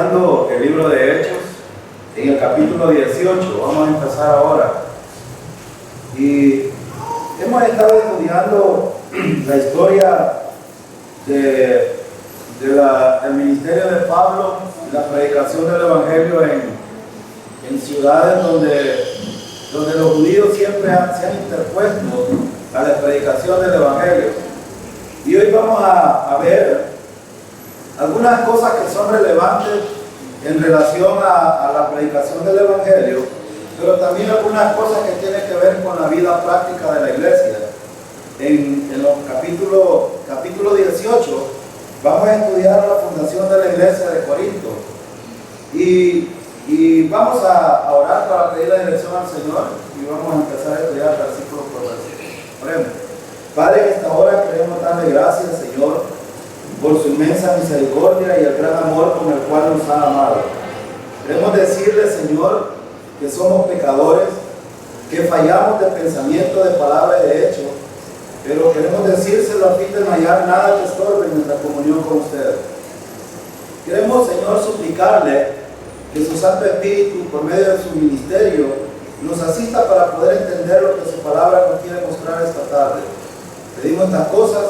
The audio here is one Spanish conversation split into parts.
estudiando el libro de Hechos en el capítulo 18. Vamos a empezar ahora. Y hemos estado estudiando la historia del ministerio de Pablo y la predicación del Evangelio en ciudades donde los judíos siempre se han interpuesto a la predicación del Evangelio. Y hoy vamos a ver algunas cosas que son relevantes en relación a la predicación del Evangelio, pero también algunas cosas que tienen que ver con la vida práctica de la iglesia. En los capítulo 18 vamos a estudiar la fundación de la iglesia de Corinto y vamos a orar para pedir la dirección al Señor y vamos a empezar a estudiar versículo por versículo. Oremos. Padre, en esta hora queremos darle gracias, Señor, por su inmensa misericordia y el gran amor con el cual nos ha amado. Queremos decirle, Señor, que somos pecadores, que fallamos de pensamiento, de palabra y de hecho, pero queremos decírselo a fin de no hallar nada que estorbe en nuestra comunión con usted. Queremos, Señor, suplicarle que su Santo Espíritu, por medio de su ministerio, nos asista para poder entender lo que su palabra nos quiere mostrar esta tarde. Pedimos estas cosas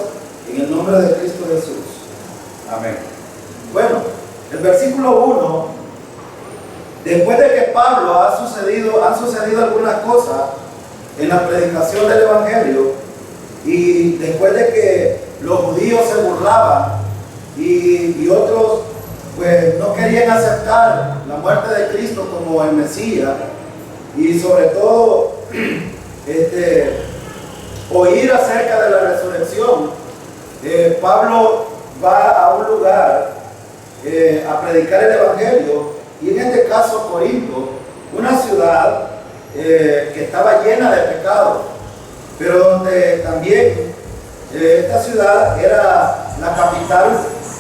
en el nombre de Cristo Jesús. Amén. Bueno, el versículo 1, después de que Pablo han sucedido algunas cosas en la predicación del Evangelio, y después de que los judíos se burlaban y otros pues no querían aceptar la muerte de Cristo como el Mesías, y sobre todo oír acerca de la resurrección, Pablo va a un lugar a predicar el Evangelio, y en este caso Corinto, una ciudad que estaba llena de pecado, pero donde también esta ciudad era la capital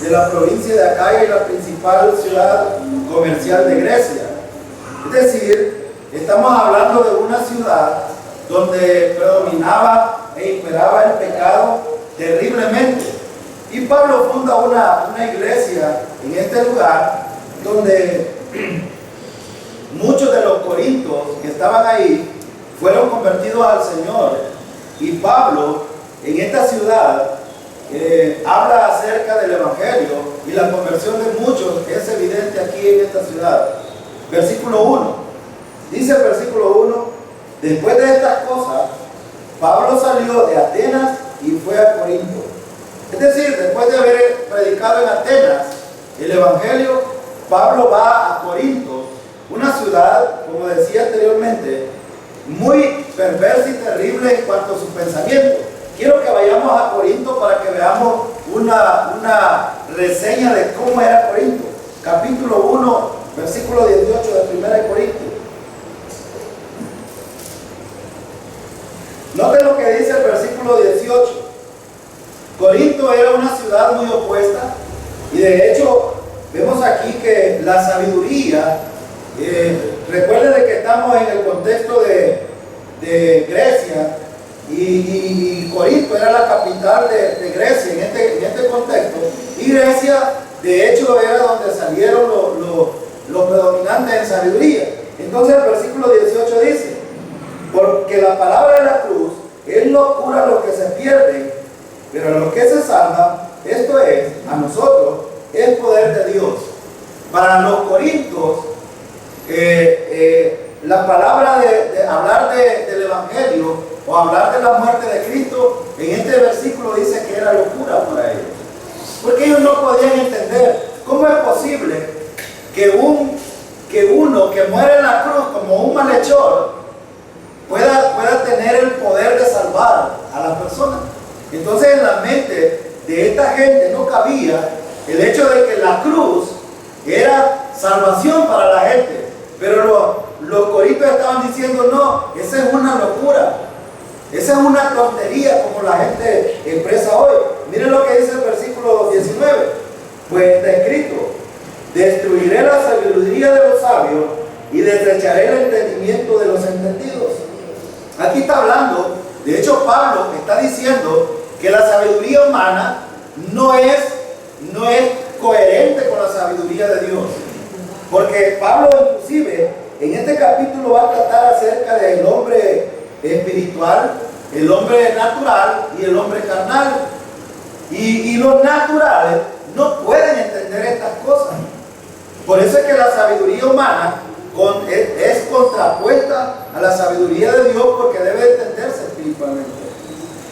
de la provincia de Acaya y la principal ciudad comercial de Grecia. Es decir, estamos hablando de una ciudad donde predominaba e imperaba el pecado terriblemente. Y Pablo funda una iglesia en este lugar donde muchos de los corintios que estaban ahí fueron convertidos al Señor. Y Pablo en esta ciudad habla acerca del Evangelio, y la conversión de muchos es evidente aquí en esta ciudad. Versículo 1. Dice el versículo 1: después de estas cosas, Pablo salió de Atenas y fue a Corinto. Es decir, después de haber predicado en Atenas el Evangelio, Pablo va a Corinto, una ciudad, como decía anteriormente, muy perversa y terrible en cuanto a su pensamiento. Quiero que vayamos a Corinto para que veamos una reseña de cómo era Corinto. Capítulo 1, versículo 18 de 1 Corintios. Noten lo que dice el versículo 18. Corinto era una ciudad muy opuesta, y de hecho vemos aquí que la sabiduría, recuerden de que estamos en el contexto de Grecia, y Corinto era la capital de Grecia en este contexto, y Grecia de hecho era donde salieron los predominantes en sabiduría. Entonces el versículo 18 dice: porque la palabra de la cruz es locura a los que se pierden, pero a los que se salvan, esto es, a nosotros, es poder de Dios. Para los corintios, la palabra de hablar del Evangelio o hablar de la muerte de Cristo, en este versículo dice que era locura para ellos, porque ellos no podían entender cómo es posible que uno que muere en la cruz como un malhechor pueda tener el poder de salvar a las personas. Entonces en la mente de esta gente no cabía el hecho de que la cruz era salvación para la gente. Pero los corintios estaban diciendo: no, esa es una locura, esa es una tontería, como la gente expresa hoy. Miren lo que dice el versículo 19: pues está escrito, destruiré la sabiduría de los sabios y desecharé el entendimiento de los entendidos. Aquí está hablando, de hecho Pablo está diciendo que la sabiduría humana no es coherente con la sabiduría de Dios. Porque Pablo inclusive en este capítulo va a tratar acerca del hombre espiritual, el hombre natural y el hombre carnal. Y los naturales no pueden entender estas cosas. Por eso es que la sabiduría humana es contrapuesta a la sabiduría de Dios, porque debe entenderse espiritualmente.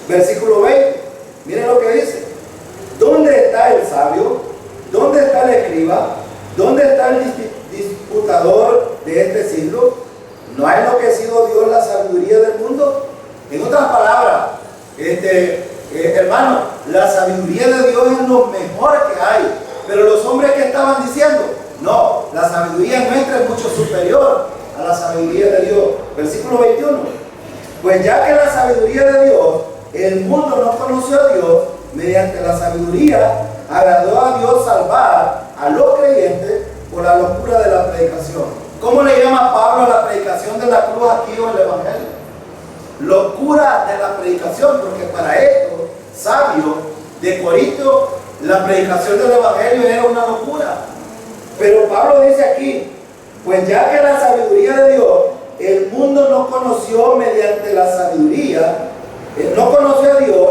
Versículo 20, miren lo que dice. ¿Dónde está el sabio? ¿Dónde está el escriba? ¿Dónde está el disputador de este siglo? ¿No ha enloquecido Dios la sabiduría del mundo? En otras palabras, hermano, la sabiduría de Dios es lo mejor que hay. Pero los hombres que estaban diciendo, no, la sabiduría nuestra es mucho superior a la sabiduría de Dios. Versículo 21. Pues ya que la sabiduría de Dios, el mundo no conoció a Dios, mediante la sabiduría agradó a Dios salvar a los creyentes por la locura de la predicación. ¿Cómo le llama Pablo a la predicación de la cruz aquí o el Evangelio? Locura de la predicación, porque para esto, sabio de Corinto, la predicación del Evangelio era una locura. Pero Pablo dice aquí, pues ya que la sabiduría de Dios, el mundo no conoció mediante la sabiduría, no conoció a Dios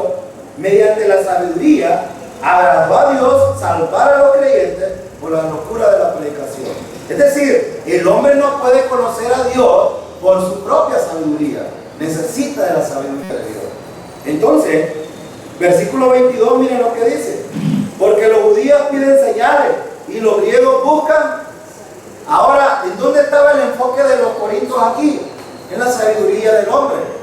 mediante la sabiduría, agradó a Dios salvar a los creyentes por la locura de la predicación. Es decir, el hombre no puede conocer a Dios por su propia sabiduría, necesita de la sabiduría de Dios. Entonces, versículo 22, miren lo que dice. Porque los judíos piden señales y los griegos buscan. Ahora, ¿en dónde estaba el enfoque de los corintios aquí? En la sabiduría del hombre.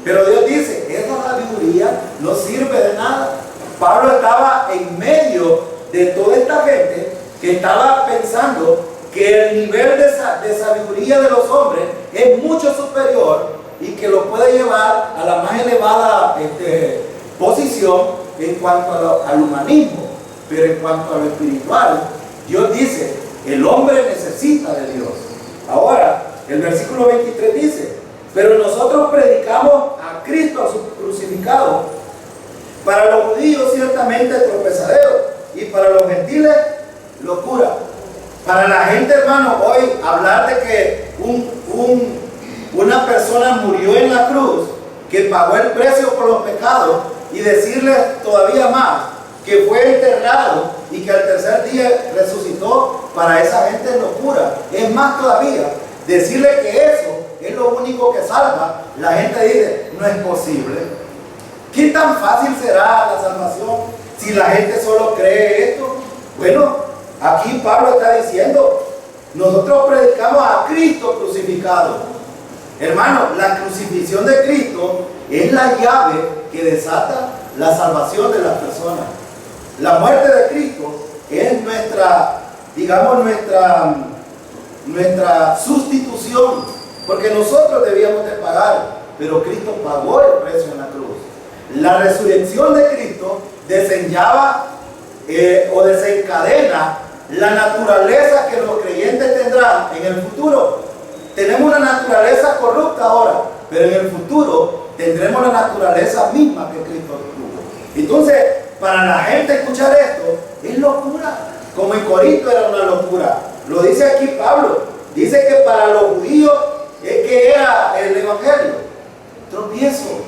Pero Dios dice, esa sabiduría no sirve de nada. Pablo estaba en medio de toda esta gente que estaba pensando que el nivel de sabiduría de los hombres es mucho superior y que lo puede llevar a la más elevada posición en cuanto al humanismo. Pero en cuanto a lo espiritual, Dios dice, el hombre necesita de Dios. Ahora, el versículo 23 dice, pero nosotros predicamos a Cristo crucificado, para los judíos ciertamente tropezadero, y para los gentiles locura. Para la gente, hermano, hoy hablar de que una persona murió en la cruz, que pagó el precio por los pecados, y decirles todavía más, que fue enterrado y que al tercer día resucitó, para esa gente es locura. Es más todavía, decirle que eso es lo único que salva, la gente dice, no es posible. ¿Qué tan fácil será la salvación si la gente solo cree esto? Bueno, aquí Pablo está diciendo, nosotros predicamos a Cristo crucificado. Hermano, la crucifixión de Cristo es la llave que desata la salvación de las personas. La muerte de Cristo es nuestra, digamos, nuestra sustitución, porque nosotros debíamos de pagar, pero Cristo pagó el precio en la cruz. La resurrección de Cristo desenllava o desencadena la naturaleza que los creyentes tendrán en el futuro. Tenemos una naturaleza corrupta ahora, pero en el futuro tendremos la naturaleza misma que Cristo tuvo. Entonces, para la gente escuchar esto es locura, como en Corinto era una locura. Lo dice aquí Pablo, dice que para los judíos es que era el Evangelio tropiezo.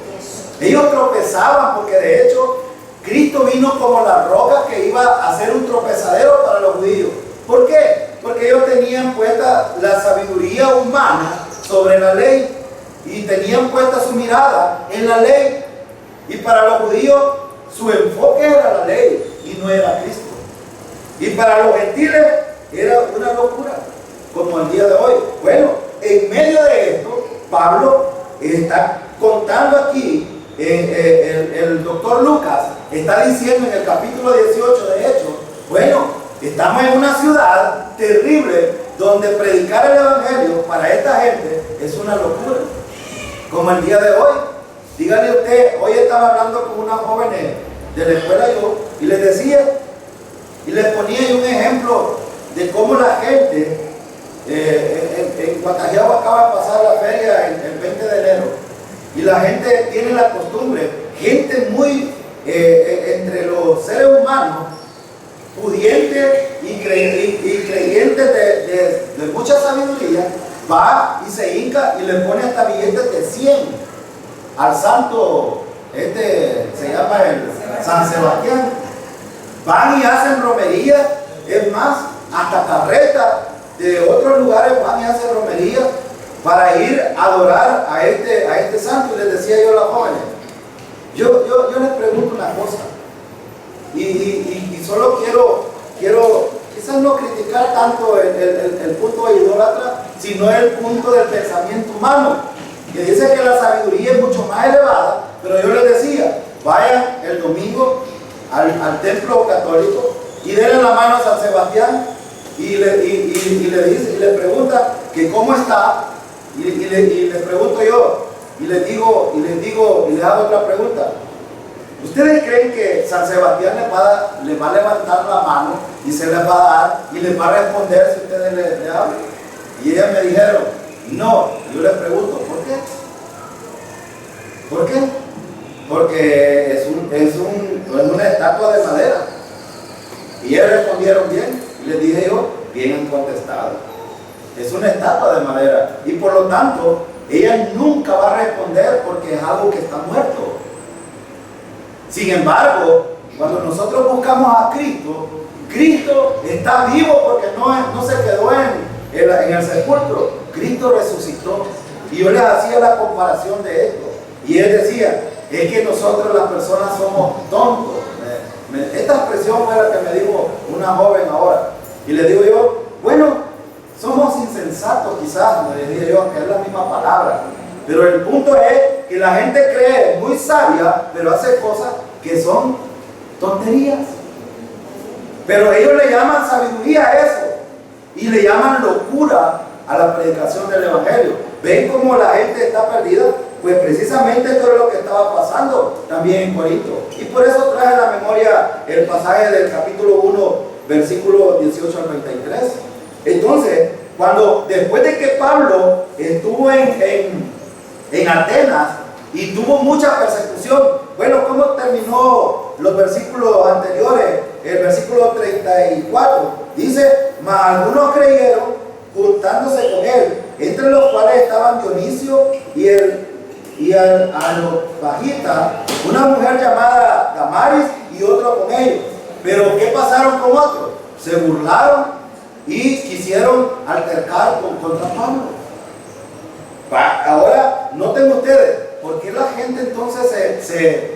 Ellos tropezaban porque de hecho Cristo vino como la roca que iba a ser un tropezadero para los judíos. ¿Por qué? Porque ellos tenían puesta la sabiduría humana sobre la ley y tenían puesta su mirada en la ley. Y para los judíos su enfoque era la ley y no era Cristo. Y para los gentiles era una locura, como el día de hoy. Bueno, en medio de esto, Pablo está contando aquí, el doctor Lucas está diciendo en el capítulo 18 de Hechos, bueno, estamos en una ciudad terrible donde predicar el Evangelio para esta gente es una locura, como el día de hoy. Dígale usted, hoy estaba hablando con unas jóvenes de la escuela yo y les decía, y les ponía un ejemplo de cómo la gente en Guatajiabo acaba de pasar la feria el 20 de enero y la gente tiene la costumbre, gente muy entre los seres humanos, pudiente y y creyentes de mucha sabiduría, va y se hinca y le pone hasta billetes de 100 al santo, se llama el San Sebastián. Van y hacen romerías, es más, hasta carretas de otros lugares van y hacen romerías para ir a adorar a este santo. Y les decía yo a los jóvenes, yo les pregunto una cosa, y solo quiero quizás no criticar tanto el punto de idólatra, sino el punto del pensamiento humano, que dice que la sabiduría es mucho más elevada. Pero yo les decía, vayan el domingo al templo católico y denle la mano a San Sebastián y le pregunta que cómo está, y le pregunto yo, y les hago otra pregunta. ¿Ustedes creen que San Sebastián le va a levantar la mano y se les va a dar y les va a responder si ustedes le hablan? Y ellas me dijeron, no. Yo les pregunto, ¿por qué? ¿Por qué? Porque es una estatua de madera. Y ellos respondieron bien, y les dije yo, bien han contestado. Es una estatua de madera, y por lo tanto, ella nunca va a responder porque es algo que está muerto. Sin embargo, cuando nosotros buscamos a Cristo, Cristo está vivo porque no se quedó en el sepulcro. Cristo resucitó. Y yo les hacía la comparación de esto. Y él decía, es que nosotros las personas somos tontos. Esta expresión fue la que me dijo una joven ahora. Y le digo yo, bueno, somos insensatos quizás, le dije yo, que es la misma palabra. Pero el punto es que la gente cree muy sabia, pero hace cosas que son tonterías. Pero ellos le llaman sabiduría a eso, y le llaman locura a la predicación del Evangelio. ¿Ven cómo la gente está perdida? Pues precisamente esto es lo que estaba pasando también en Corinto. Y por eso traje a la memoria el pasaje del capítulo 1, versículo 18 al 33. Entonces, después de que Pablo estuvo en Atenas y tuvo mucha persecución, bueno, ¿cómo terminó los versículos anteriores? El versículo 34 dice, mas algunos creyeron juntándose con él, entre los cuales estaban Dionisio y Areópagita, una mujer llamada Damaris, y otro con ellos. Pero ¿qué pasaron con otros? Se burlaron y quisieron altercar contra Pablo. Ahora, noten ustedes, ¿por qué la gente entonces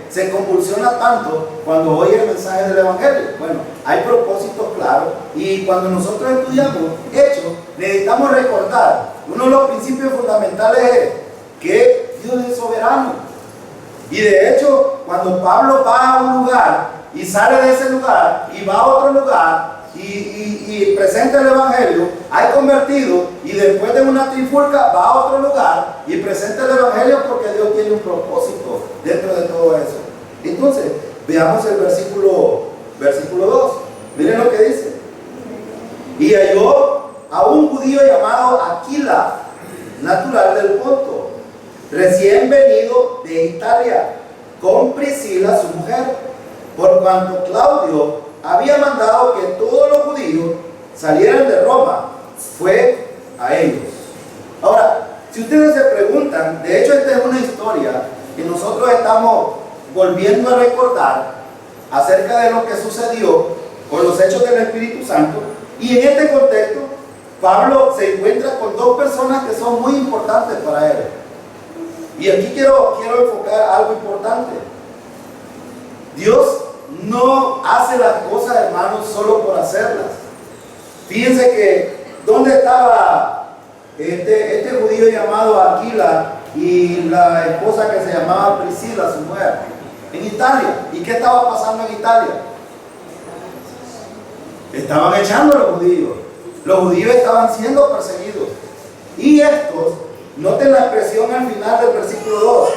se convulsiona tanto cuando oye el mensaje del Evangelio? Bueno, hay propósitos claros, y cuando nosotros estudiamos Hechos, necesitamos recordar, uno de los principios fundamentales es que Dios es soberano. Y de hecho, cuando Pablo va a un lugar y sale de ese lugar y va a otro lugar y presenta el Evangelio, hay convertidos, y después de una trifulca va a otro lugar y presenta el Evangelio, porque Dios tiene un propósito dentro de todo eso. Entonces, veamos el versículo 2. Miren lo que dice. Y halló a un judío llamado Aquila, natural del Ponto, recién venido de Italia, con Priscila su mujer, por cuanto Claudio había mandado que todos los judíos salieran de Roma, fue a ellos. Ahora, si ustedes se preguntan, de hecho esta es una historia que nosotros estamos volviendo a recordar acerca de lo que sucedió con los hechos del Espíritu Santo, y en este contexto Pablo se encuentra con dos personas que son muy importantes para él. Y aquí quiero enfocar algo importante. Dios no hace las cosas, hermanos, solo por hacerlas. Fíjense que ¿dónde estaba este judío llamado Aquila y la esposa que se llamaba Priscila, su mujer? En Italia. ¿Y qué estaba pasando en Italia? Estaban echando a los judíos. Los judíos estaban siendo perseguidos. Y estos, noten la expresión al final del versículo 2,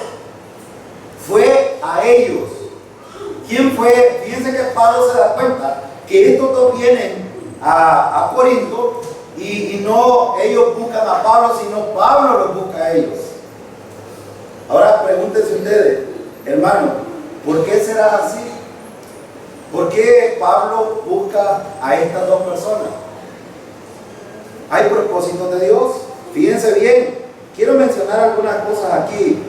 fue a ellos. ¿Quién fue? Fíjense que Pablo se da cuenta que estos dos vienen a Corinto, y no ellos buscan a Pablo, sino Pablo los busca a ellos. Ahora pregúntense ustedes, hermano, ¿por qué será así? ¿Por qué Pablo busca a estas dos personas? Hay propósitos de Dios. Fíjense bien, quiero mencionar algunas cosas aquí.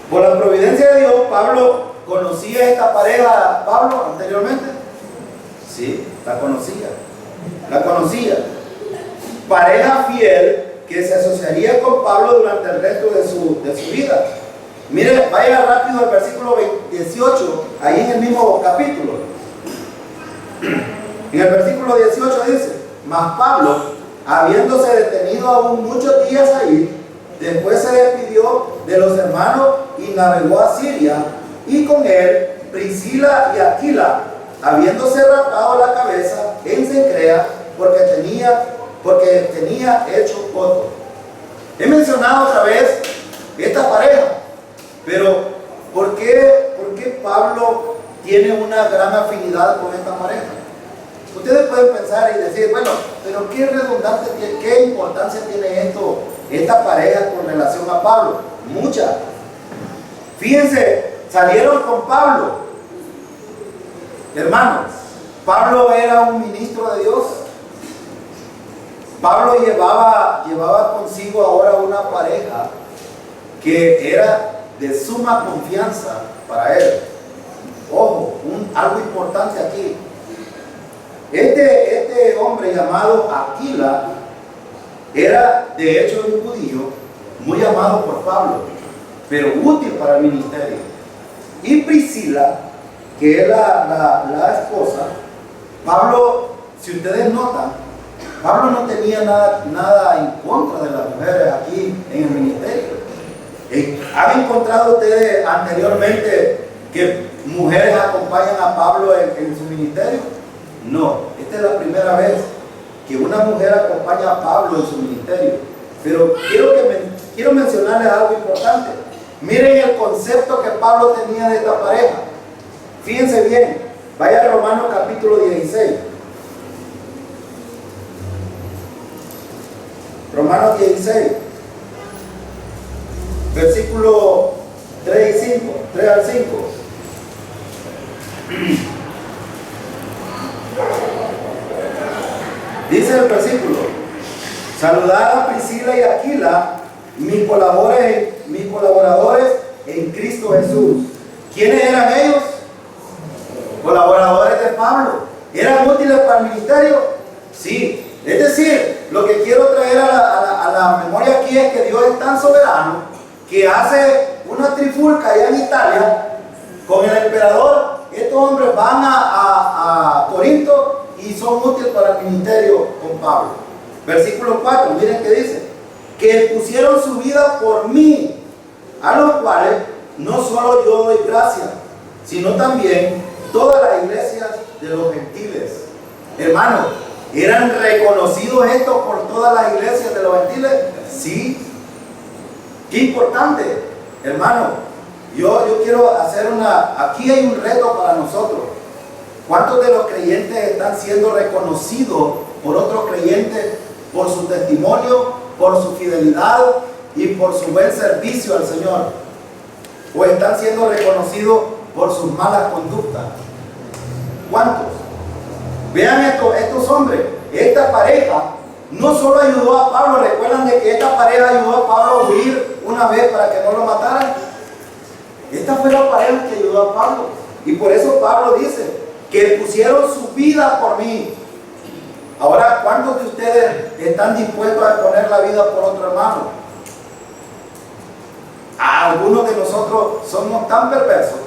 Por la providencia de Dios, Pablo conocía a esta pareja, Pablo, anteriormente. Sí, la conocía. La conocía. Pareja fiel que se asociaría con Pablo durante el resto de su vida. Mire, vaya rápido al versículo 18, ahí en el mismo capítulo. En el versículo 18 dice: mas Pablo, habiéndose detenido aún muchos días ahí, después se despidió de los hermanos y navegó a Siria, y con él Priscila y Aquila, habiéndose rapado la cabeza en Cencrea, porque tenía hecho voto. He mencionado otra vez esta pareja, pero ¿por qué Pablo tiene una gran afinidad con esta pareja? Ustedes pueden pensar y decir, bueno, pero qué redundante, qué importancia tiene esta pareja con relación a Pablo. Mucha. Fíjense, salieron con Pablo. Hermanos, Pablo era un ministro de Dios. Pablo llevaba consigo ahora una pareja que era de suma confianza para él. Ojo, algo importante aquí. Este hombre llamado Aquila era de hecho un judío muy amado por Pablo, pero útil para el ministerio. Y Priscila, que es la esposa, Pablo, si ustedes notan, Pablo no tenía nada en contra de las mujeres aquí en el ministerio. ¿Han encontrado ustedes anteriormente que mujeres acompañan a Pablo en su ministerio? No, esta es la primera vez que una mujer acompaña a Pablo en su ministerio. Pero quiero mencionarles algo importante. Miren el concepto que Pablo tenía de esta pareja. Fíjense bien, vaya a Romanos capítulo 16. Romanos 16, versículo 3 al 5. Dice el versículo: saludad a Priscila y Aquila, mis colaboradores en Cristo Jesús. ¿Quiénes eran ellos? Colaboradores de Pablo. ¿Eran útiles para el ministerio? Sí. Es decir, lo que quiero traer a la memoria aquí es que Dios es tan soberano que hace una trifulca allá en Italia con el emperador. Estos hombres van a Corinto y son útiles para el ministerio con Pablo. Versículo 4, miren qué dice: que pusieron su vida por mí, a los cuales no solo yo doy gracias, sino también todas las iglesias de los gentiles. Hermanos, ¿eran reconocidos estos por todas las iglesias de los gentiles? Sí. Qué importante, hermano. Yo quiero hacer aquí hay un reto para nosotros. ¿Cuántos de los creyentes están siendo reconocidos por otros creyentes por su testimonio, por su fidelidad y por su buen servicio al Señor? ¿O están siendo reconocidos por sus malas conductas? ¿Cuántos? Vean estos hombres, esta pareja no solo ayudó a Pablo. Recuerdan de que esta pareja ayudó a Pablo a huir una vez para que no lo mataran. Esta fue la pareja que ayudó a Pablo, y por eso Pablo dice que pusieron su vida por mí. Ahora, ¿cuántos de ustedes están dispuestos a poner la vida por otro hermano? Algunos de nosotros somos tan perversos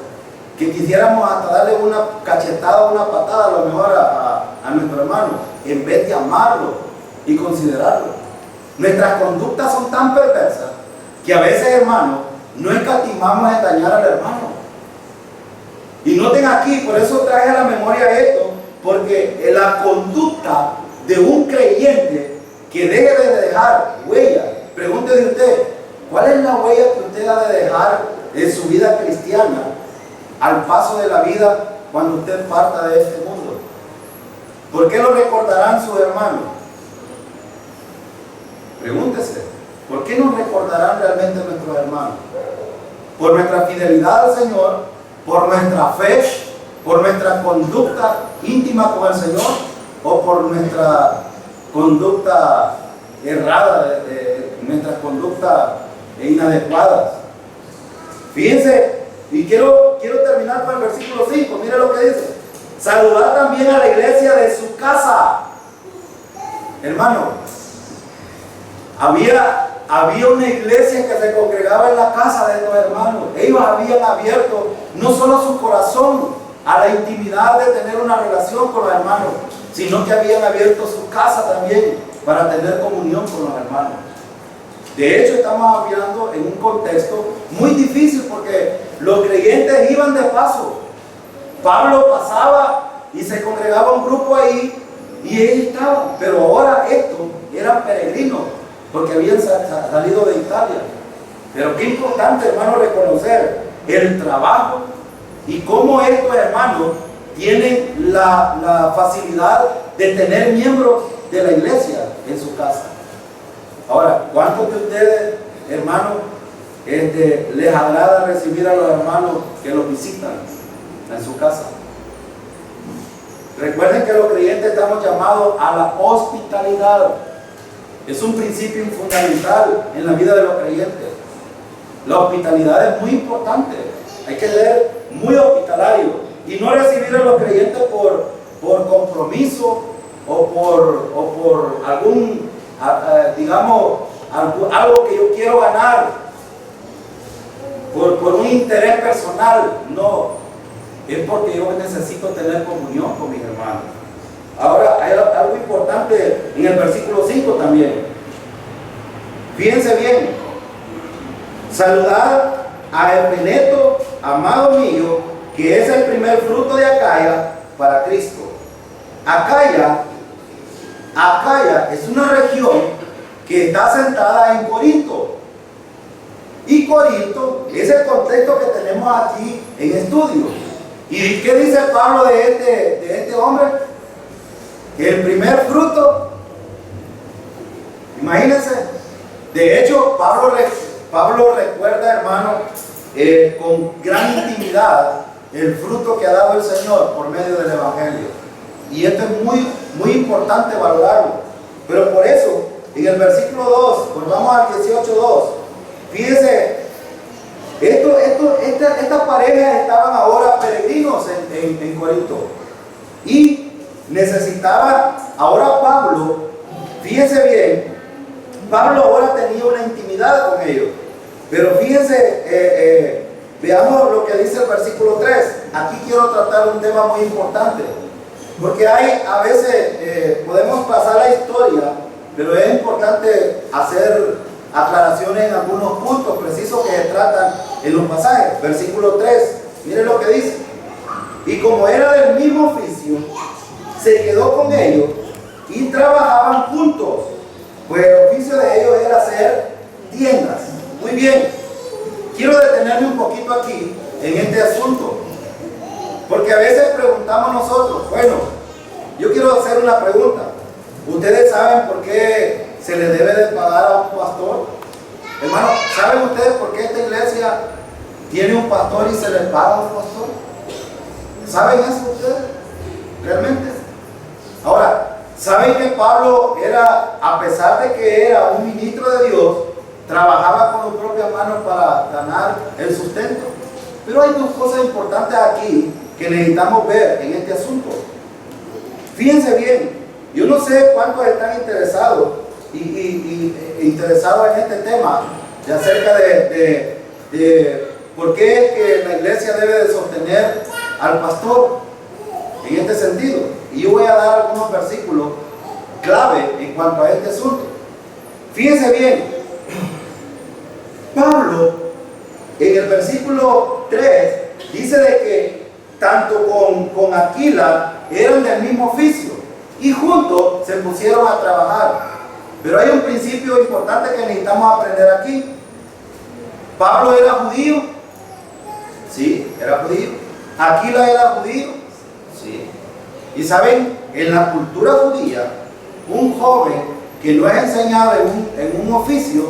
que quisiéramos hasta darle una cachetada, una patada a lo mejor a nuestro hermano, en vez de amarlo y considerarlo. Nuestras conductas son tan perversas que a veces, hermanos, no escatimamos en dañar al hermano. Y noten aquí, por eso traje a la memoria esto, porque la conducta de un creyente que deje de dejar huella. Pregúntese usted, ¿cuál es la huella que usted ha de dejar en su vida cristiana al paso de la vida cuando usted parta de este mundo? ¿Por qué lo recordarán sus hermanos? Pregúntese, ¿por qué nos recordarán realmente nuestros hermanos? Por nuestra fidelidad al Señor, por nuestra fe, ¿Por nuestra conducta íntima con el Señor o por nuestra conducta errada, nuestra conducta inadecuadas? Fíjense, y quiero terminar con el versículo 5, mire lo que dice. Saludad también a la iglesia de su casa. Hermano, había una iglesia que se congregaba en la casa de estos hermanos. Ellos habían abierto no solo su corazón a la intimidad de tener una relación con los hermanos, sino que habían abierto su casa también para tener comunión con los hermanos. De hecho, estamos hablando en un contexto muy difícil porque los creyentes iban de paso. Pablo pasaba y se congregaba un grupo ahí y ellos estaban, pero ahora estos eran peregrinos porque habían salido de Italia. Pero qué importante, hermano, reconocer el trabajo y cómo estos hermanos tienen la facilidad de tener miembros de la iglesia en su casa. Ahora, ¿cuántos de ustedes, hermanos, les agrada recibir a los hermanos que los visitan en su casa? Recuerden que los creyentes estamos llamados a la hospitalidad. Es un principio fundamental en la vida de los creyentes. La hospitalidad es muy importante. Hay que ser muy hospitalario y no recibir a los creyentes por compromiso o por algún, digamos, algo que yo quiero ganar, por un interés personal. No, es porque yo necesito tener comunión con mis hermanos. Ahora, hay algo importante en el versículo 5 también. Fíjense bien. Saludad a Epeneto, amado mío, que es el primer fruto de Acaya para Cristo. Acaya es una región que está sentada en Corinto. Y Corinto es el contexto que tenemos aquí en estudio. ¿Y qué dice Pablo de este hombre? Que el primer fruto, imagínense, de hecho Pablo recuerda, hermano, con gran intimidad el fruto que ha dado el Señor por medio del Evangelio. Y esto es muy, muy importante valorarlo. Pero por eso, en el versículo 2, volvamos al 18:2, fíjense, estas parejas estaban ahora peregrinos en Corinto. Y necesitaba, ahora Pablo, fíjense bien, Pablo ahora tenía una intimidad con ellos. Pero fíjense, veamos lo que dice el versículo 3. Aquí quiero tratar un tema muy importante. Porque a veces podemos pasar la historia, pero es importante hacer aclaraciones en algunos puntos precisos que se tratan en los pasajes. Versículo 3, miren lo que dice. Y como era del mismo oficio, se quedó con ellos y trabajaban juntos, pues el oficio de ellos era hacer tiendas. Muy bien, quiero detenerme un poquito aquí en este asunto, porque a veces preguntamos nosotros, bueno, yo quiero hacer una pregunta. ¿Ustedes saben por qué se le debe de pagar a un pastor? Hermano, ¿saben ustedes por qué esta iglesia tiene un pastor y se le paga a un pastor? ¿Saben eso ustedes? ¿Realmente? Ahora, ¿saben que Pablo era, a pesar de que era un ministro de Dios, trabajaba con sus propias manos para ganar el sustento? Pero hay dos cosas importantes aquí que necesitamos ver en este asunto. Fíjense bien, yo no sé cuántos están interesados interesados en este tema de acerca de por qué es que la iglesia debe de sostener al pastor en este sentido. Y yo voy a dar algunos versículos clave en cuanto a este asunto. Fíjense bien, Pablo en el versículo 3 dice de que tanto con Aquila eran del mismo oficio y juntos se pusieron a trabajar. Pero hay un principio importante que necesitamos aprender aquí. Pablo era judío, sí, era judío. Aquila era judío, sí. Y saben, en la cultura judía, un joven que no es enseñado en un oficio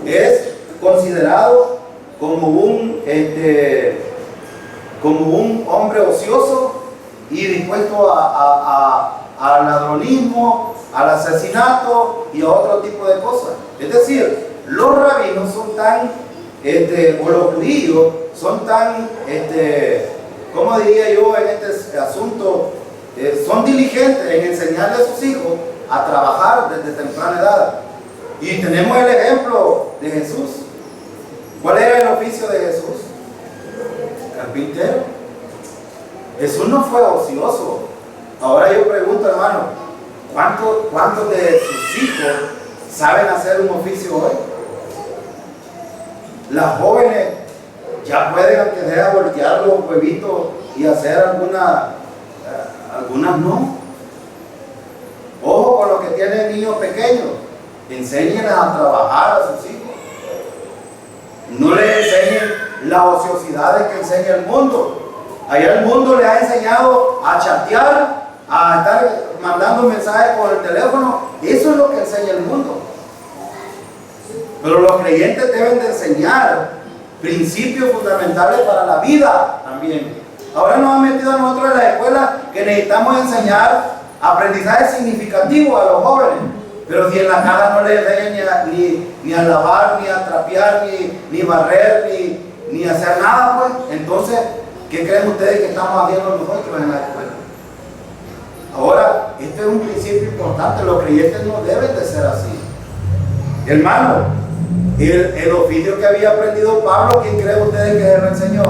es considerado como como un hombre ocioso y dispuesto al ladronismo, al asesinato y a otro tipo de cosas. Es decir, los rabinos son tan, o los judíos son tan, ¿cómo diría yo en este asunto? Son diligentes en enseñarle a sus hijos a trabajar desde temprana edad. Y tenemos el ejemplo de Jesús. ¿Cuál era el oficio de Jesús? Carpintero. Jesús no fue ocioso. Ahora yo pregunto, hermano, ¿cuántos de sus hijos saben hacer un oficio hoy? Las jóvenes ya pueden, aunque sea, voltear los huevitos y hacer algunas no. Ojo con los que tienen niños pequeños, enséñenles a trabajar a sus hijos. No les enseñen las ociosidades que enseña el mundo. Allá el mundo les ha enseñado a chatear, a estar mandando mensajes por el teléfono. Eso es lo que enseña el mundo. Pero los creyentes deben de enseñar principios fundamentales para la vida también. Ahora nos han metido a nosotros en la escuela que necesitamos enseñar aprendizaje significativo a los jóvenes. Pero si en la casa no les enseñan ni a lavar, ni a trapear, ni barrer, ni hacer nada, pues, entonces, ¿qué creen ustedes que estamos haciendo nosotros en la escuela? Ahora, este es un principio importante. Los creyentes no deben de ser así. Hermano, el oficio que había aprendido Pablo, ¿quién creen ustedes que se lo enseñó?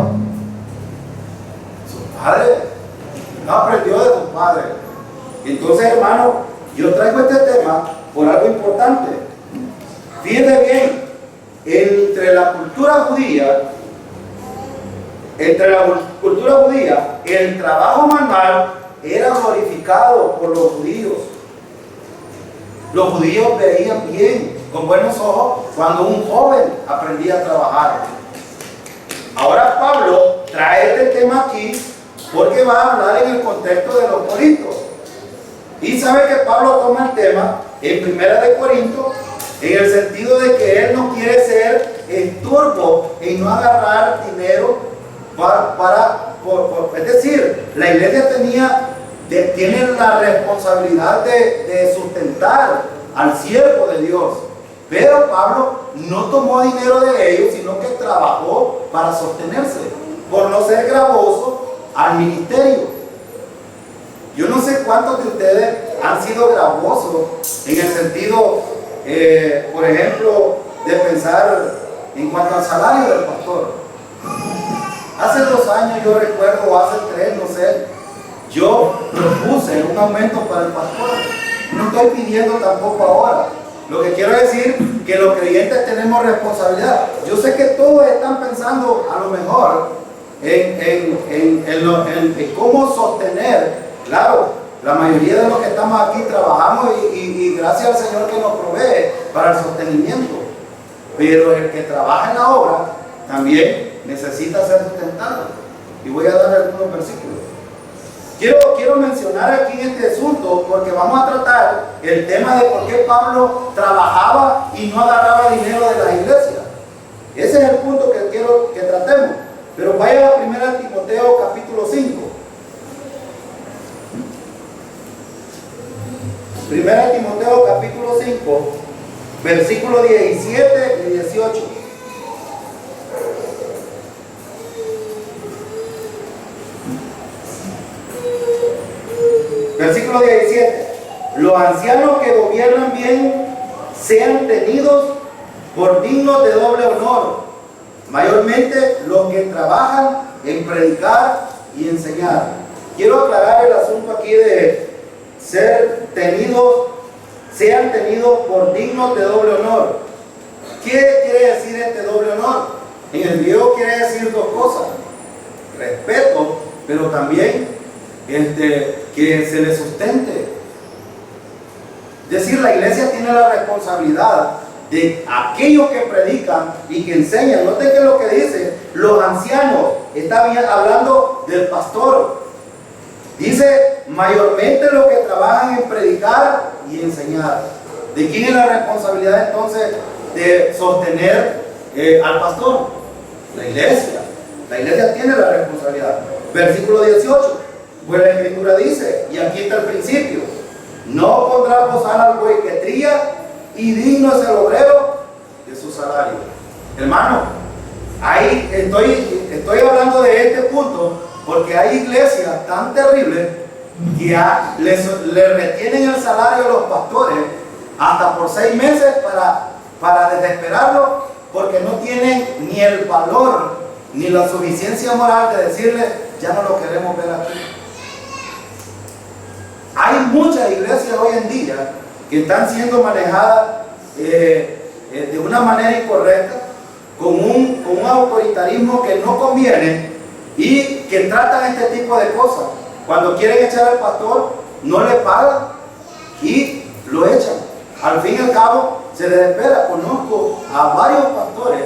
Su padre. No aprendió de su padre. Entonces, hermano, yo traigo este tema por algo importante. Fíjense bien, entre la cultura judía, el trabajo manual era glorificado por los judíos. Los judíos veían bien, con buenos ojos, cuando un joven aprendía a trabajar. Ahora Pablo trae este tema aquí porque va a hablar en el contexto de los corintios. Y sabe que Pablo toma el tema en 1 de Corintios en el sentido de que él no quiere ser estorbo en no agarrar dinero es decir, la iglesia tiene la responsabilidad de sustentar al siervo de Dios. Pero Pablo no tomó dinero de ellos, sino que trabajó para sostenerse, por no ser gravoso al ministerio. Yo no sé cuántos de ustedes han sido gravosos en el sentido, por ejemplo, de pensar en cuanto al salario del pastor. Hace 2 años, yo recuerdo, o hace 3, no sé, yo propuse un aumento para el pastor. No estoy pidiendo tampoco ahora. Lo que quiero decir que los creyentes tenemos responsabilidad. Yo sé que todos están pensando a lo mejor en cómo sostener. Claro, la mayoría de los que estamos aquí trabajamos y gracias al Señor que nos provee para el sostenimiento. Pero el que trabaja en la obra también necesita ser sustentado. Y voy a dar algunos versículos. Quiero mencionar aquí en este asunto porque vamos a tratar el tema de por qué Pablo trabajaba y no agarraba dinero de la iglesia. Ese es el punto que quiero que tratemos. Pero vaya a 1 Timoteo capítulo 5. 1 Timoteo capítulo 5, versículos 17 y 18. Versículo 17. Los ancianos que gobiernan bien sean tenidos por dignos de doble honor, mayormente los que trabajan en predicar y enseñar. Quiero aclarar el asunto aquí de sean tenidos por dignos de doble honor. ¿Qué quiere decir este doble honor? En el griego quiere decir 2 cosas: respeto, pero también que se le sustente. Es decir, la iglesia tiene la responsabilidad de aquellos que predican y que enseñan. Noten que lo que dice los ancianos está bien hablando del pastor. Dice mayormente los que trabajan en predicar y enseñar. ¿De quién es la responsabilidad entonces de sostener al pastor? La iglesia. La iglesia tiene la responsabilidad. Versículo 18. Pues la Escritura dice, y aquí está el principio: no pondrá bozal al buey que trilla, y digno es el obrero de su salario. Hermano, ahí estoy hablando de este punto porque hay iglesias tan terribles que le retienen el salario a los pastores hasta por 6 meses para desesperarlos, porque no tienen ni el valor ni la suficiencia moral de decirle: ya no lo queremos ver aquí. Hay muchas iglesias hoy en día que están siendo manejadas de una manera incorrecta, con un autoritarismo que no conviene, y que tratan este tipo de cosas. Cuando quieren echar al pastor, no le pagan y lo echan. Al fin y al cabo, se les espera. Conozco a varios pastores.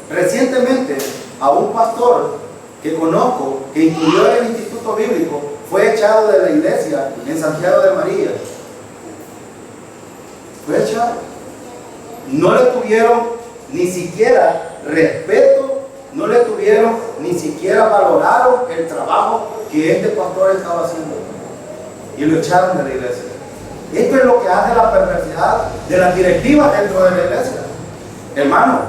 Recientemente, a un pastor que conozco, que estudió en el Instituto Bíblico, fue echado de la iglesia en Santiago de María. Fue echado. No le tuvieron ni siquiera respeto, no le tuvieron ni siquiera valoraron el trabajo que este pastor estaba haciendo, y lo echaron de la iglesia. Esto es lo que hace la perversidad de las directivas dentro de la iglesia. Hermano,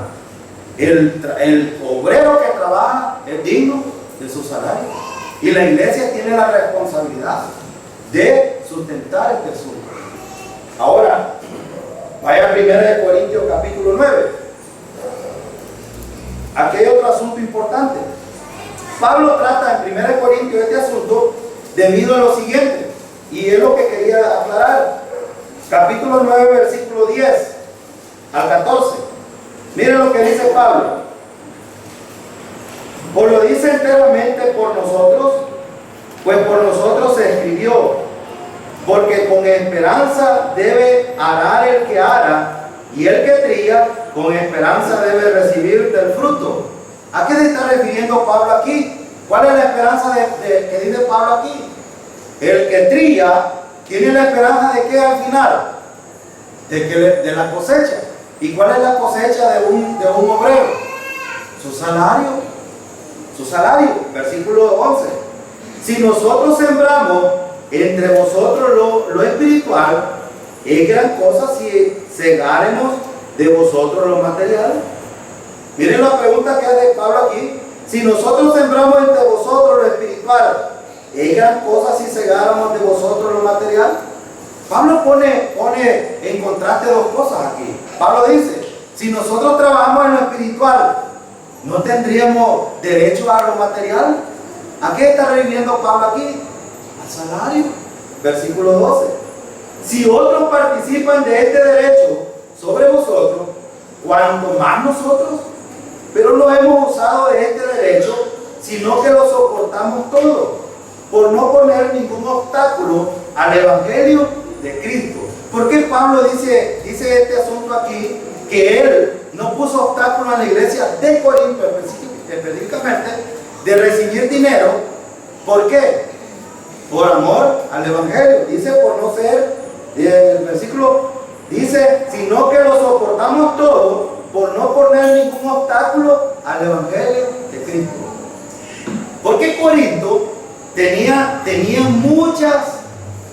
el obrero que trabaja es digno de su salario, y la iglesia tiene la responsabilidad de sustentar este asunto. Ahora, vaya a 1 Corintios capítulo 9. Aquí hay otro asunto importante. Pablo trata en 1 Corintios este asunto debido a lo siguiente, y es lo que quería aclarar. Capítulo 9, versículo 10 al 14. Miren lo que dice Pablo: pues lo dice enteramente por nosotros, pues por nosotros se escribió, porque con esperanza debe arar el que ara, y el que trilla con esperanza debe recibir del fruto. ¿A qué se está refiriendo Pablo aquí? ¿Cuál es la esperanza que dice Pablo aquí? El que trilla tiene la esperanza de que al final, de la cosecha. ¿Y cuál es la cosecha de un obrero? Su salario. Su salario. Versículo 11. Si nosotros sembramos entre vosotros lo espiritual, es gran cosa si segaremos de vosotros lo material. Miren la pregunta que hace Pablo aquí: si nosotros sembramos entre vosotros lo espiritual, ¿es gran cosa si segáramos de vosotros lo material? Pablo pone en contraste dos cosas aquí. Pablo dice: si nosotros trabajamos en lo espiritual, ¿no tendríamos derecho a lo material? ¿A qué está refiriendo Pablo aquí? Al salario. Versículo 12. Si otros participan de este derecho sobre vosotros, cuanto más nosotros, pero no hemos usado de este derecho, sino que lo soportamos todo, por no poner ningún obstáculo al Evangelio de Cristo. ¿Por qué Pablo dice este asunto aquí? Que él no puso obstáculo a la iglesia de Corinto específicamente de recibir dinero. ¿Por qué? Por amor al Evangelio. Dice, por no ser, el versículo dice, sino que lo soportamos todo por no poner ningún obstáculo al Evangelio de Cristo. Porque Corinto tenía muchas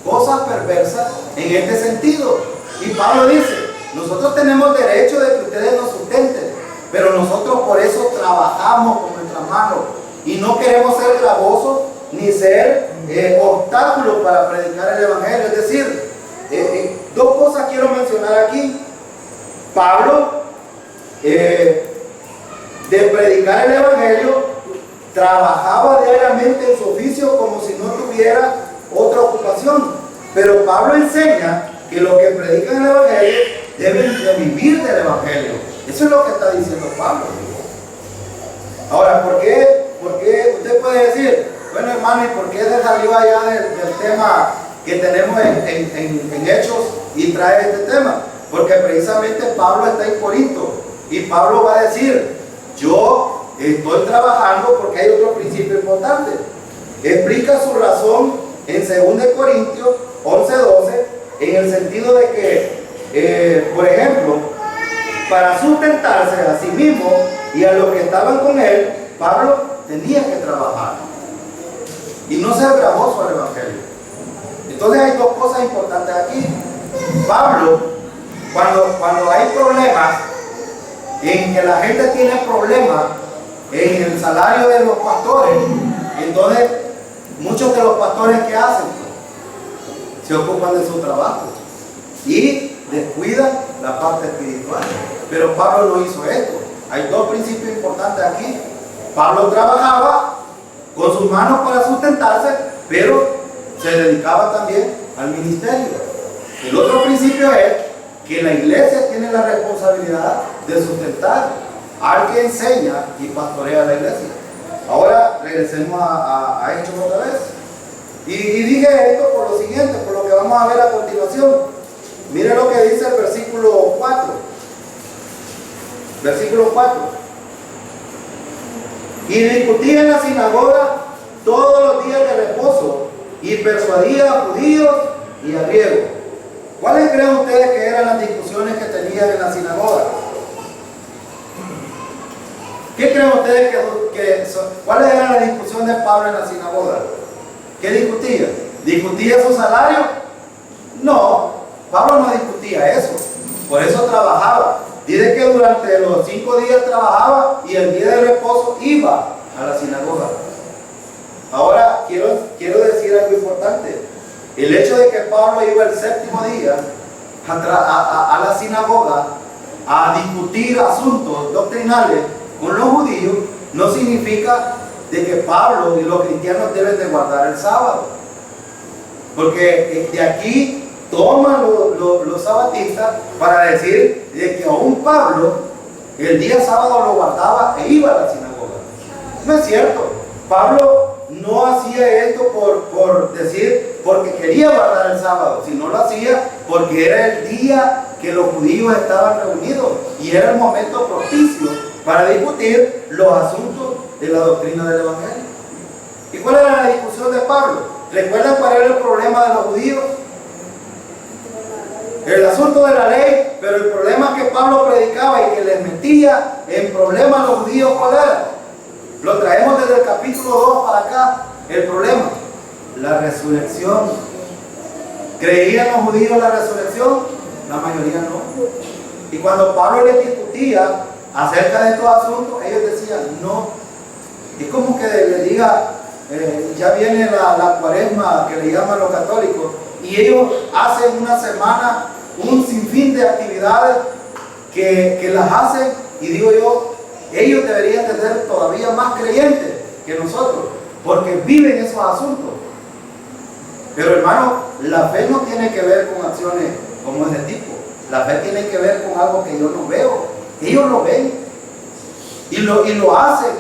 cosas perversas en este sentido. Y Pablo dice: nosotros tenemos derecho de que ustedes nos sustenten, pero nosotros por eso trabajamos con nuestras manos y no queremos ser gravosos ni ser obstáculos para predicar el Evangelio. Es decir, dos cosas quiero mencionar aquí. Pablo, de predicar el Evangelio, trabajaba diariamente en su oficio como si no tuviera otra ocupación. Pero Pablo enseña que los que predican el Evangelio deben de vivir del Evangelio. Eso es lo que está diciendo Pablo. Ahora, ¿por qué usted puede decir, bueno, hermano, ¿y por qué se salió allá del tema que tenemos en Hechos y trae este tema? Porque precisamente Pablo está en Corinto y Pablo va a decir: yo estoy trabajando, porque hay otro principio importante. Explica su razón en 2 Corintios 11:12, en el sentido de que, por ejemplo, para sustentarse a sí mismo y a los que estaban con él, Pablo tenía que trabajar y no ser gravoso al evangelio. Entonces hay dos cosas importantes aquí. Pablo, cuando hay problemas, en que la gente tiene problemas en el salario de los pastores, entonces muchos de los pastores que hacen se ocupan de su trabajo y descuidan la parte espiritual. Pero Pablo no hizo esto. Hay dos principios importantes aquí. Pablo trabajaba con sus manos para sustentarse, pero se dedicaba también al ministerio. El otro principio es que la iglesia tiene la responsabilidad de sustentar al que enseña y pastorea la iglesia. Ahora regresemos a Hechos otra vez. Y dije esto por lo siguiente, por lo que vamos a ver a continuación. Mire lo que dice el versículo 4. Versículo 4. Y discutía en la sinagoga todos los días de reposo y persuadía a judíos y a griegos. ¿Cuáles creen ustedes que eran las discusiones que tenían en la sinagoga? ¿Qué creen ustedes cuáles eran las discusiones de Pablo en la sinagoga? ¿Qué discutía? ¿Discutía su salario? No, Pablo no discutía eso. Por eso trabajaba. Dice que durante los 5 días trabajaba y el día de reposo iba a la sinagoga. Ahora quiero decir algo importante. El hecho de que Pablo iba el 7º día a la sinagoga a discutir asuntos doctrinales con los judíos no significa de que Pablo y los cristianos deben de guardar el sábado. Porque de aquí toman los sabatistas para decir de que aún Pablo el día sábado lo guardaba e iba a la sinagoga. No es cierto. Pablo no hacía esto por decir porque quería guardar el sábado, sino lo hacía porque era el día que los judíos estaban reunidos y era el momento propicio para discutir los asuntos de la doctrina del evangelio. ¿Y cuál era la discusión de Pablo? ¿Recuerdan cuál era el problema de los judíos? El asunto de la ley, pero el problema que Pablo predicaba y que les metía en problemas a los judíos, ¿cuál era? Lo traemos desde el capítulo 2 para acá. El problema, la resurrección. ¿Creían los judíos la resurrección? La mayoría no. Y cuando Pablo les discutía acerca de estos asuntos, ellos decían no. Es como que le diga, ya viene la cuaresma que le llaman los católicos, y ellos hacen una semana un sinfín de actividades que las hacen, y digo yo, ellos deberían de ser todavía más creyentes que nosotros, porque viven esos asuntos. Pero hermano, la fe no tiene que ver con acciones como ese tipo. La fe tiene que ver con algo que yo no veo. Ellos lo ven y lo hacen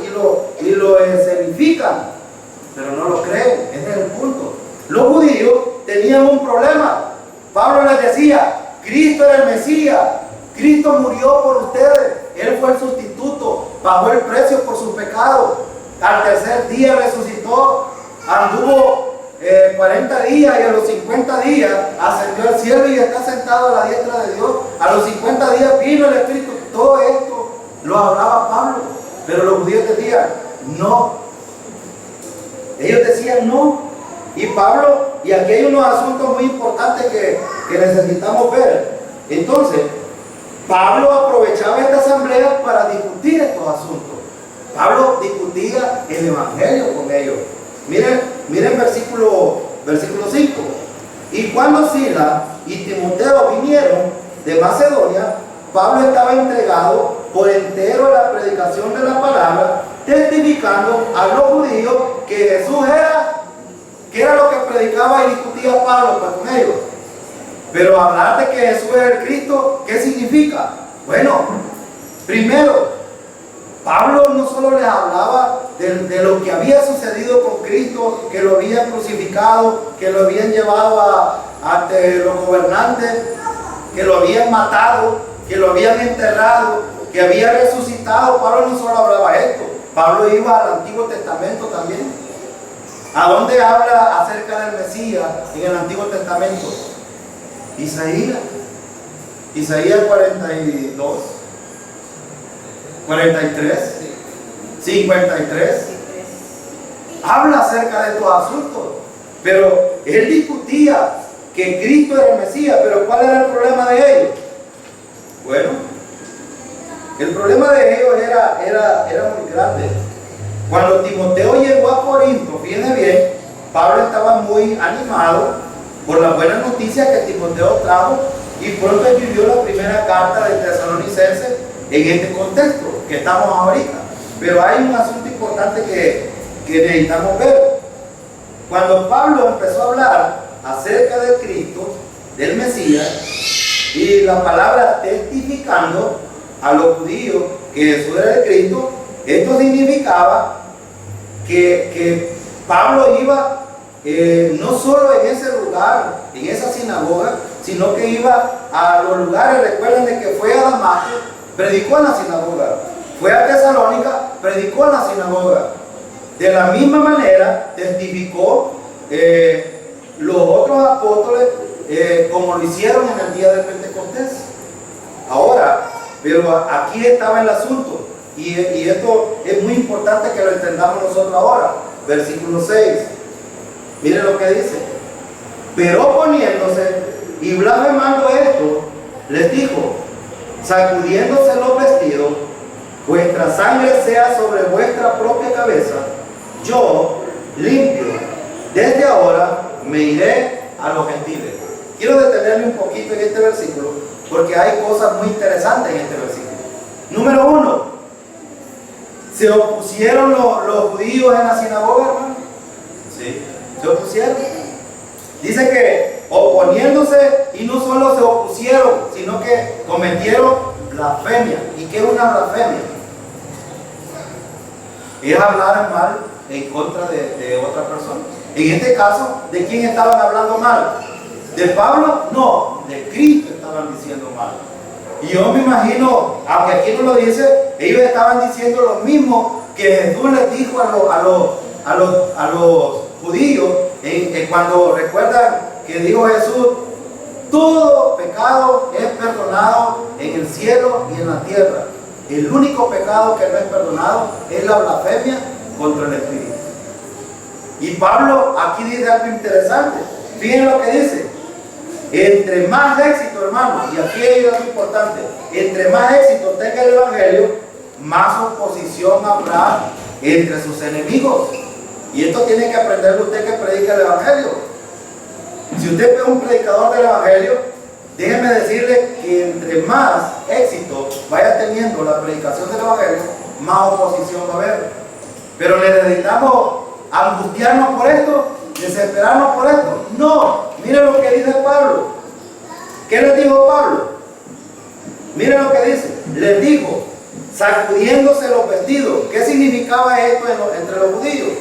y lo escenifican, pero no lo creen. Ese es el punto. Los judíos tenían un problema. Pablo les decía, Cristo era el Mesías, Cristo murió por ustedes, Él fue el sustituto, pagó el precio por sus pecados, al tercer día resucitó, anduvo 40 días y a los 50 días ascendió al cielo y está sentado a la diestra de Dios. A los 50 días vino el Espíritu. Todo esto lo hablaba Pablo, pero los judíos decían no. Ellos decían no. Y Pablo, y aquí hay unos asuntos muy importantes que necesitamos ver. Entonces, Pablo aprovechaba esta asamblea para discutir estos asuntos. Pablo discutía el evangelio con ellos. Miren versículo 5. Y cuando Silas y Timoteo vinieron de Macedonia, Pablo estaba entregado por entero a la predicación de la palabra, testificando a los judíos que Jesús era, que era lo que predicaba y discutía Pablo con ellos. Pero hablar de que Jesús es el Cristo, ¿qué significa? Bueno, primero, Pablo no solo les hablaba de lo que había sucedido con Cristo, que lo habían crucificado, que lo habían llevado ante los gobernantes, que lo habían matado, que lo habían enterrado, que había resucitado. Pablo no solo hablaba esto, Pablo iba al Antiguo Testamento también. ¿A dónde habla acerca del Mesías en el Antiguo Testamento? Isaías 42, 43, 53, habla acerca de estos asuntos. Pero él discutía que Cristo era el Mesías, pero ¿cuál era el problema de ellos? Bueno, el problema de ellos era muy grande. Cuando Timoteo llegó a Corinto, fíjense bien, Pablo estaba muy animado por las buenas noticias que Timoteo trajo y pronto escribió la primera carta de Tesalonicenses en este contexto que estamos ahorita. Pero hay un asunto importante que necesitamos ver. Cuando Pablo empezó a hablar acerca de Cristo, del Mesías, y la palabra testificando a los judíos que Jesús era el Cristo, esto significaba que Pablo iba no solo en ese lugar, en esa sinagoga, sino que iba a los lugares. Recuerden de que fue a Damasco, predicó en la sinagoga, fue a Tesalónica, predicó en la sinagoga. De la misma manera testificó los otros apóstoles como lo hicieron en el día de Pentecostés. Ahora, pero aquí estaba el asunto, y esto es muy importante que lo entendamos nosotros ahora. Versículo 6, miren lo que dice: pero poniéndose y blasfemando esto, les dijo, sacudiéndose los vestidos, vuestra sangre sea sobre vuestra propia cabeza, yo limpio, desde ahora me iré a los gentiles. Quiero detenerme un poquito en este versículo, porque hay cosas muy interesantes en este versículo. Número 1, ¿se opusieron los judíos en la sinagoga, hermano? Sí, se opusieron. Dice que oponiéndose, y no solo se opusieron, sino que cometieron blasfemia. ¿Y qué es una blasfemia? Es hablar mal en contra de otra persona. En este caso, ¿de quién estaban hablando mal? ¿De Pablo? No, de Cristo estaban diciendo mal. Y yo me imagino, aunque aquí no lo dice, ellos estaban diciendo lo mismo que Jesús les dijo a los judíos, cuando recuerdan que dijo Jesús, todo pecado es perdonado en el cielo y en la tierra. El único pecado que no es perdonado es la blasfemia contra el Espíritu. Y Pablo aquí dice algo interesante. Fíjense lo que dice: entre más éxito, hermano, y aquí hay algo importante, entre más éxito tenga el Evangelio, más oposición habrá entre sus enemigos. Y esto tiene que aprender usted que predica el Evangelio. Si usted es un predicador del Evangelio, déjeme decirle que entre más éxito vaya teniendo la predicación del Evangelio, más oposición va a haber. Pero necesitamos angustiarnos por esto, desesperarnos por esto. No, miren lo que dice Pablo. ¿Qué les dijo Pablo? Miren lo que dice. Les dijo, sacudiéndose los vestidos. ¿Qué significaba esto entre los judíos?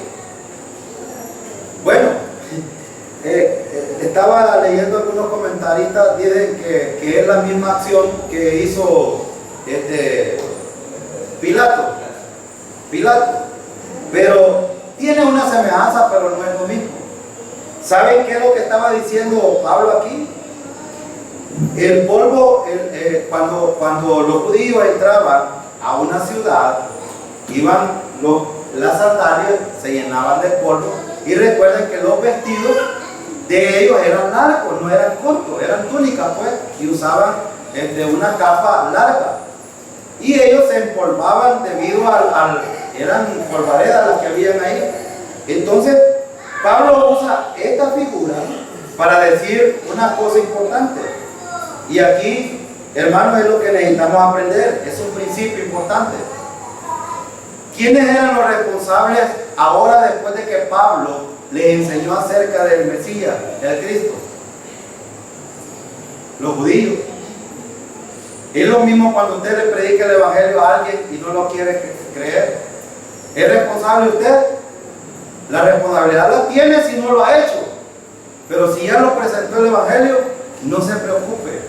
Bueno, estaba leyendo algunos comentaristas, dicen que es la misma acción que hizo Pilato, pero tiene una semejanza, pero no es lo mismo. ¿Saben qué es lo que estaba diciendo Pablo aquí? El polvo, cuando los judíos entraban a una ciudad, las sandalias se llenaban de polvo, y recuerden que los vestidos de ellos eran largos, no eran cortos, eran túnicas pues, y usaban una capa larga, y ellos se empolvaban debido eran polvaredas las que habían ahí. Entonces Pablo usa esta figura para decir una cosa importante, y aquí, hermanos, es lo que necesitamos aprender, es un principio importante. ¿Quiénes eran los responsables ahora después de que Pablo les enseñó acerca del Mesías, del Cristo? Los judíos. Es lo mismo cuando usted le predica el Evangelio a alguien y no lo quiere creer. ¿Es responsable usted? La responsabilidad la tiene si no lo ha hecho. Pero si ya lo presentó el Evangelio, no se preocupe,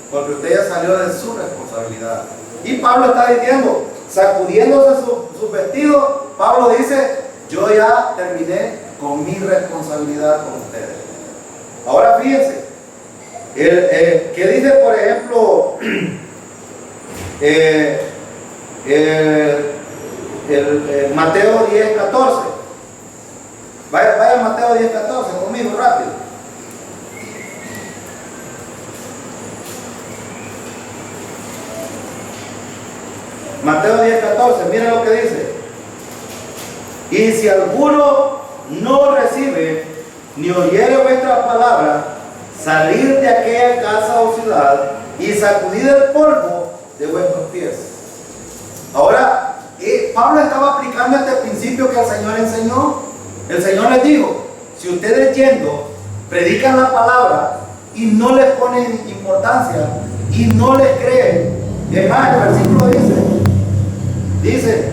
porque usted ya salió de su responsabilidad. Y Pablo está diciendo, sacudiéndose sus vestidos, Pablo dice, yo ya terminé con mi responsabilidad con ustedes. Ahora fíjense, ¿qué dice por ejemplo Mateo 10:14? Vaya a Mateo 10:14 conmigo rápido. Mateo 10:14, miren lo que dice. Y si alguno no recibe ni oyere vuestra palabra, salir de aquella casa o ciudad y sacudir el polvo de vuestros pies. Ahora, Pablo estaba aplicando este principio que el Señor enseñó. El Señor les dijo, si ustedes yendo predican la palabra y no les ponen importancia y no les creen, es más, el versículo dice,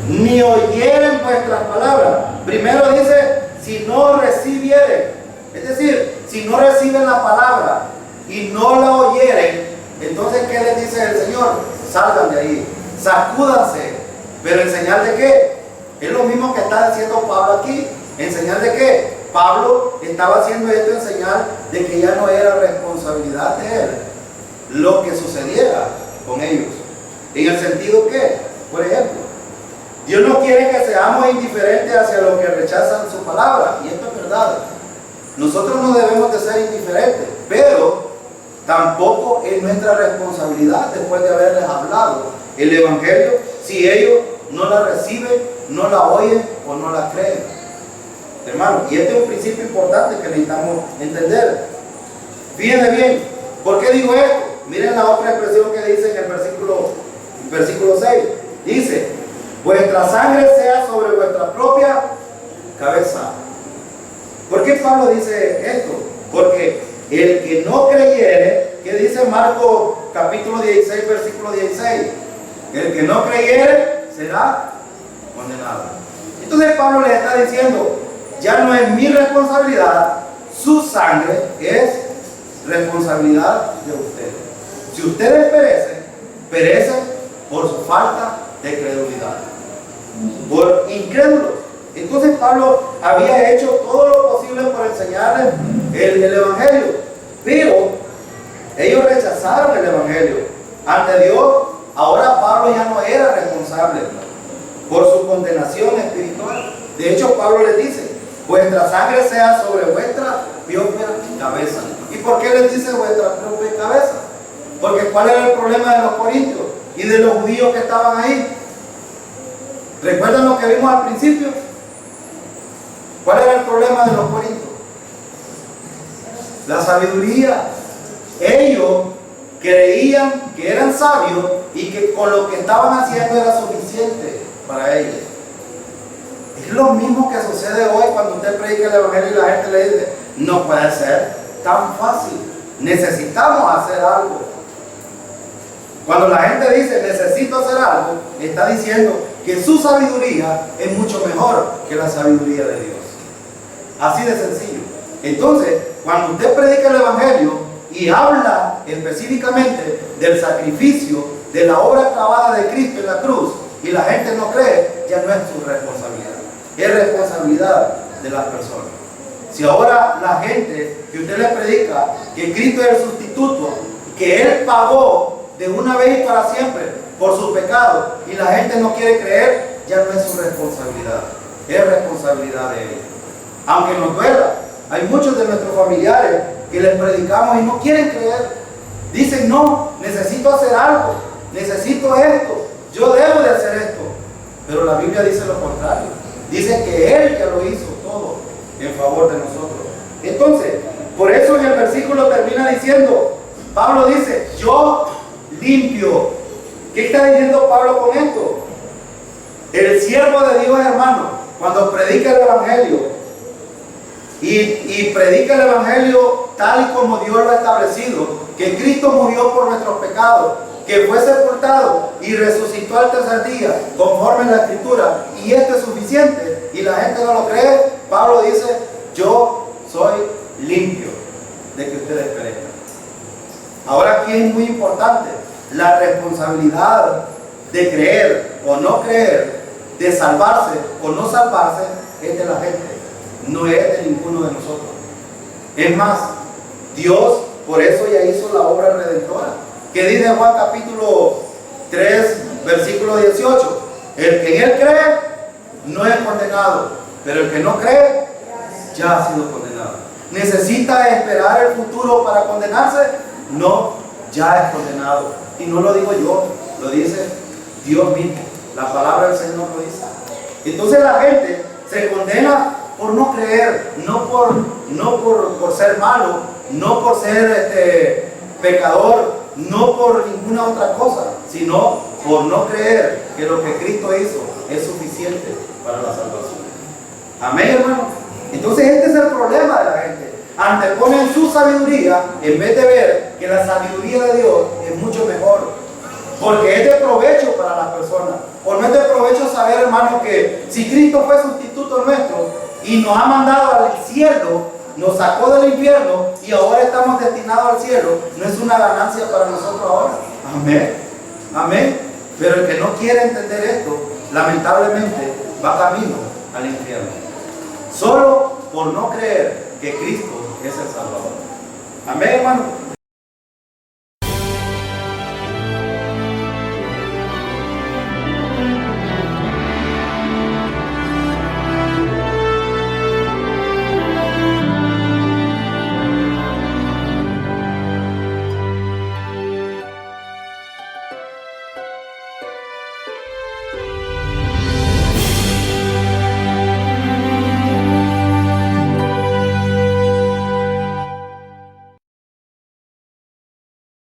ni oyeren vuestras palabras. Primero dice, si no recibieren, es decir, si no reciben la palabra y no la oyeren, entonces ¿qué les dice el Señor? Salgan de ahí, sacúdanse. ¿Pero en señal de qué? Es lo mismo que está diciendo Pablo aquí. ¿En señal de qué? Pablo estaba haciendo esto en señal de que ya no era responsabilidad de él lo que sucediera con ellos. En el sentido que, por ejemplo, Dios no quiere que seamos indiferentes hacia los que rechazan su palabra, y esto es verdad. Nosotros no debemos de ser indiferentes, pero tampoco es nuestra responsabilidad, después de haberles hablado el Evangelio, si ellos no la reciben, no la oyen o no la creen. Hermano, y este es un principio importante que necesitamos entender. Fíjense bien, ¿por qué digo esto? Miren la otra expresión que dice en el versículo 6. Dice, vuestra sangre sea sobre vuestra propia cabeza. ¿Por qué Pablo dice esto? Porque el que no creyere, ¿qué dice Marcos capítulo 16, versículo 16? El que no creyere será condenado. Entonces Pablo le está diciendo, ya no es mi responsabilidad, su sangre es responsabilidad de ustedes. Si ustedes perecen por su falta de credulidad, por incrédulos. Entonces Pablo había hecho todo lo posible por enseñarles el Evangelio, pero ellos rechazaron el Evangelio. Ante Dios, ahora Pablo ya no era responsable por su condenación espiritual. De hecho, Pablo les dice, vuestra sangre sea sobre vuestra propia cabeza. ¿Y por qué les dice vuestra propia cabeza? Porque ¿cuál era el problema de los corintios y de los judíos que estaban ahí? ¿Recuerdan lo que vimos al principio? ¿Cuál era el problema de los corintios? La sabiduría. Ellos creían que eran sabios y que con lo que estaban haciendo era suficiente para ellos. Es lo mismo que sucede hoy cuando usted predica el Evangelio y la gente le dice, no puede ser tan fácil, necesitamos hacer algo. Cuando la gente dice necesito hacer algo, está diciendo que su sabiduría es mucho mejor que la sabiduría de Dios. Así de sencillo. Entonces, cuando usted predica el Evangelio y habla específicamente del sacrificio, de la obra clavada de Cristo en la cruz, y la gente no cree, ya no es su responsabilidad, es responsabilidad de las personas. Si ahora la gente que usted le predica que Cristo es el sustituto, que Él pagó de una vez y para siempre por sus pecados, y la gente no quiere creer, ya no es su responsabilidad, es responsabilidad de Él. Aunque nos duela, hay muchos de nuestros familiares que les predicamos y no quieren creer. Dicen, no, necesito hacer algo, necesito esto, yo debo de hacer esto. Pero la Biblia dice lo contrario. Dice que Él ya lo hizo todo en favor de nosotros. Entonces, por eso en el versículo termina diciendo, Pablo dice, yo limpio. ¿Qué está diciendo Pablo con esto? El siervo de Dios, hermano, cuando predica el Evangelio, y predica el Evangelio tal y como Dios lo ha establecido, que Cristo murió por nuestros pecados, que fue sepultado y resucitó al tercer día, conforme en la Escritura, y esto es suficiente, y la gente no lo cree. Pablo dice, yo soy limpio de que ustedes perezcan. Ahora aquí es muy importante, la responsabilidad de creer o no creer, de salvarse o no salvarse, es de la gente. No es de ninguno de nosotros. Es más, Dios por eso ya hizo la obra redentora. Que dice Juan capítulo 3, versículo 18. El que en Él cree no es condenado, Pero el que no cree, ya ha sido condenado. ¿Necesita esperar el futuro para condenarse? No, ya es condenado. Y no lo digo yo, lo dice Dios mismo. La palabra del Señor lo dice. Entonces la gente se condena por no creer, no por ser malo, no por ser pecador, no por ninguna otra cosa, sino por no creer que lo que Cristo hizo es suficiente para la salvación. Amén, hermano. Entonces este es el problema de la gente. Anteponen su sabiduría en vez de ver que la sabiduría de Dios es mucho mejor, porque es de provecho para las personas. O no es de provecho saber, hermano, que si Cristo fue sustituto nuestro y nos ha mandado al cielo, nos sacó del infierno y ahora estamos destinados al cielo, no es una ganancia para nosotros ahora. Amén, amén. Pero el que no quiere entender esto, lamentablemente va camino al infierno, solo por no creer que Cristo es el Salvador. Amén, hermano.